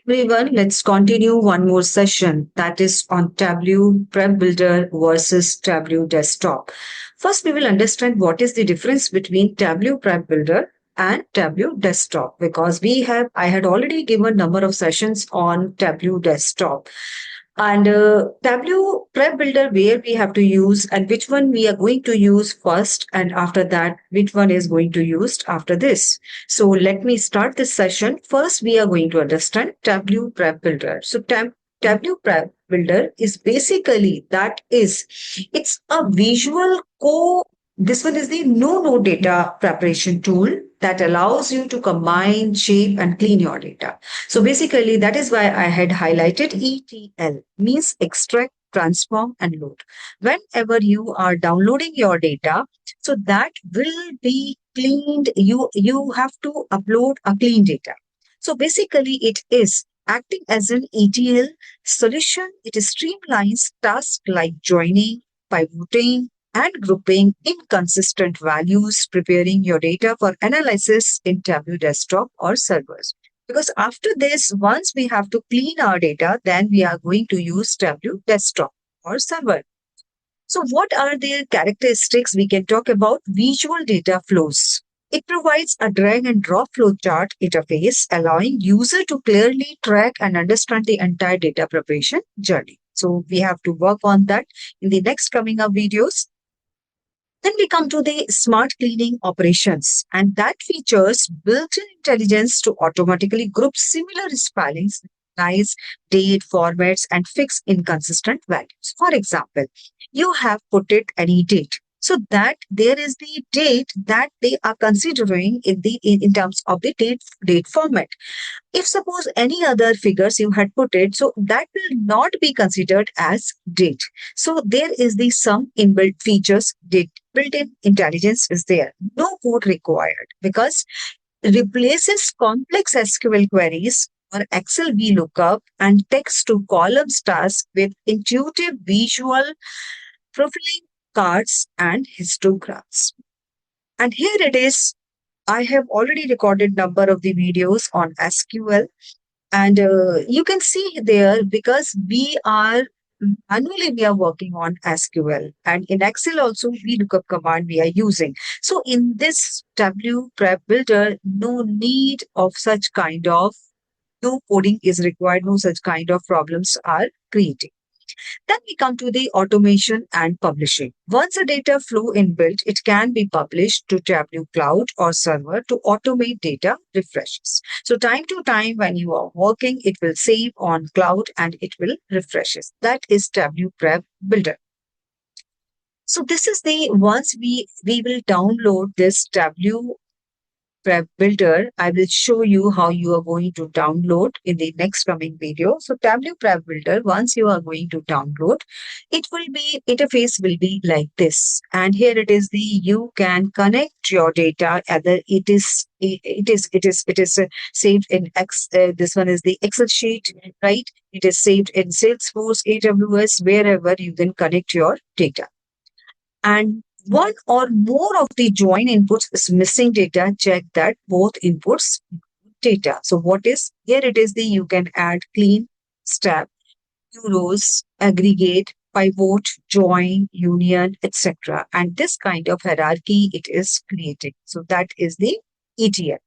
everyone, let's continue one more session that is on Tableau Prep Builder versus Tableau Desktop. First, we will understand what is the difference between Tableau Prep Builder and Tableau Desktop because I had already given number of sessions on Tableau Desktop. And Tableau Prep Builder, where we have to use and which one we are going to use first, and after that, which one is going to use after this. So let me start this session. First, we are going to understand Tableau Prep Builder. So Tableau Prep Builder is basically it's a visual this one is the no data preparation tool that allows you to combine, shape, and clean your data. So basically, that is why I had highlighted ETL, means extract, transform, and load. Whenever you are downloading your data, so that will be cleaned. You have to upload a clean data. So basically, it is acting as an ETL solution. It streamlines tasks like joining, pivoting, and grouping inconsistent values, preparing your data for analysis in Tableau Desktop or servers. Because after this, once we have to clean our data, then we are going to use Tableau Desktop or server. So what are the characteristics? We can talk about visual data flows. It provides a drag and drop flowchart interface, allowing user to clearly track and understand the entire data preparation journey. So we have to work on that in the next coming up videos. Then we come to the smart cleaning operations, and that features built-in intelligence to automatically group similar spellings, recognize date, formats, and fix inconsistent values. For example, you have put it any date. So that there is the date that they are considering in terms of the date format. If suppose any other figures you had put it, so that will not be considered as date. So there is the some inbuilt features, built-in intelligence is there. No code required because replaces complex SQL queries or Excel VLOOKUP and text to columns task with intuitive visual profiling cards and histograms. And here it is. I have already recorded number of the videos on SQL, and you can see there because we are working on SQL, and in Excel also VLOOKUP command we are using. So in this Tableau Prep Builder, no need of such kind of no coding is required, no such kind of problems are created. Then we come to the automation and publishing. Once a data flow inbuilt, it can be published to Tableau Cloud or server to automate data refreshes. So time to time when you are working, it will save on cloud and it will refreshes. That is Tableau Prep Builder. So this is the once we will download this Tableau Prep Builder, I will show you how you are going to download in the next coming video. So Tableau Prep Builder, once you are going to download, interface will be like this. And here it is you can connect your data. Either it is saved in this one is the Excel sheet, right? It is saved in Salesforce, AWS, wherever you can connect your data. And one or more of the join inputs is missing data, check that both inputs data. So what is here? It is you can add clean, step, new rows, aggregate, pivot, join, union, etc. And this kind of hierarchy it is creating. So that is the ETL.